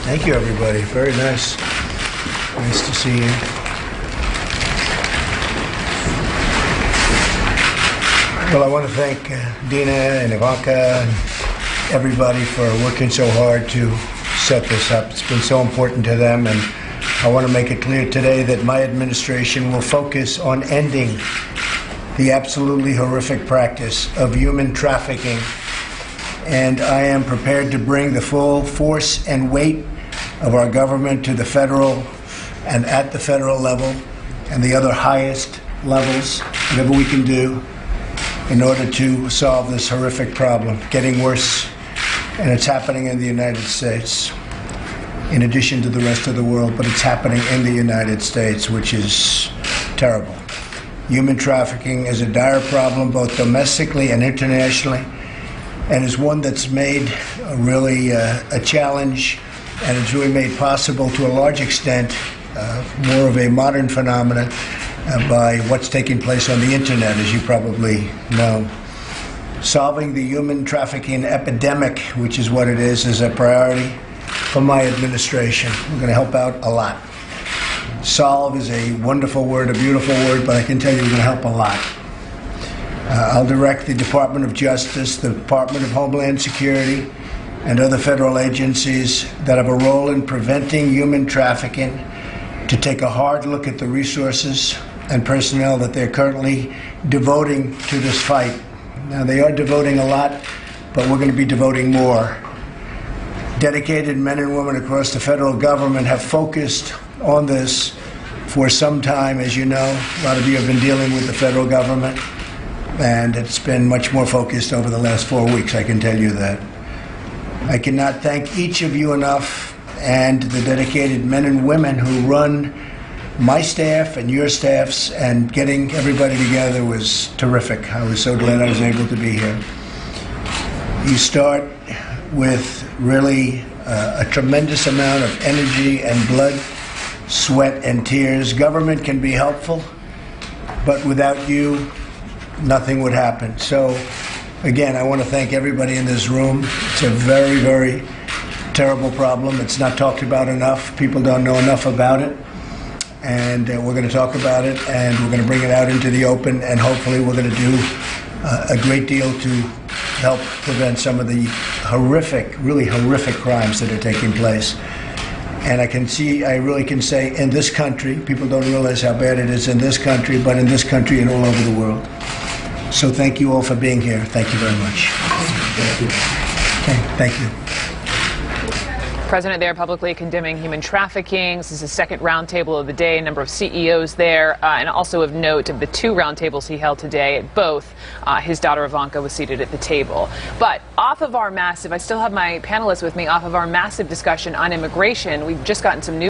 Thank you, everybody. Very nice. Nice to see you. Well, I want to thank Dina and Ivanka and everybody for working so hard to set this up. It's been so important to them, and I want to make it clear today that my administration will focus on ending the absolutely horrific practice of human trafficking, and I am prepared to bring the full force and weight of our government to the federal and at the federal level and the other highest levels, whatever we can do in order to solve this horrific problem. Getting worse, and it's happening in the United States, in addition to the rest of the world, but it's happening in the United States, which is terrible. Human trafficking is a dire problem, both domestically and internationally, and is one that's made really a challenge, and it's really made possible to a large extent more of a modern phenomenon by what's taking place on the internet, as you probably know. Solving the human trafficking epidemic, which is what it is a priority for my administration. We're going to help out a lot. Solve is a wonderful word, a beautiful word, but I can tell you we're going to help a lot. I'll direct the Department of Justice, the Department of Homeland Security, and other federal agencies that have a role in preventing human trafficking to take a hard look at the resources and personnel that they're currently devoting to this fight. Now, they are devoting a lot, but we're going to be devoting more. Dedicated men and women across the federal government have focused on this for some time. As you know, a lot of you have been dealing with the federal government, and it's been much more focused over the last 4 weeks, I can tell you that. I cannot thank each of you enough, and the dedicated men and women who run my staff and your staffs, and getting everybody together was terrific. I was so glad I was able to be here. You start with really a tremendous amount of energy and blood, sweat and tears. Government can be helpful, but without you, nothing would happen. So, again, I want to thank everybody in this room. It's a very, very terrible problem. It's not talked about enough. People don't know enough about it. And we're going to talk about it, and we're going to bring it out into the open, and hopefully we're going to do a great deal to help prevent some of the horrific, really horrific crimes that are taking place. And I really can say in this country, people don't realize how bad it is in this country, but in this country and all over the world. So thank you all for being here. Thank you very much. Thank you. Okay, thank you. President there publicly condemning human trafficking. This is the second roundtable of the day, a number of CEOs there, and also of note of the two roundtables he held today. At both, his daughter Ivanka was seated at the table. But off of our massive, I still have my panelists with me, off of our massive discussion on immigration, we've just gotten some news.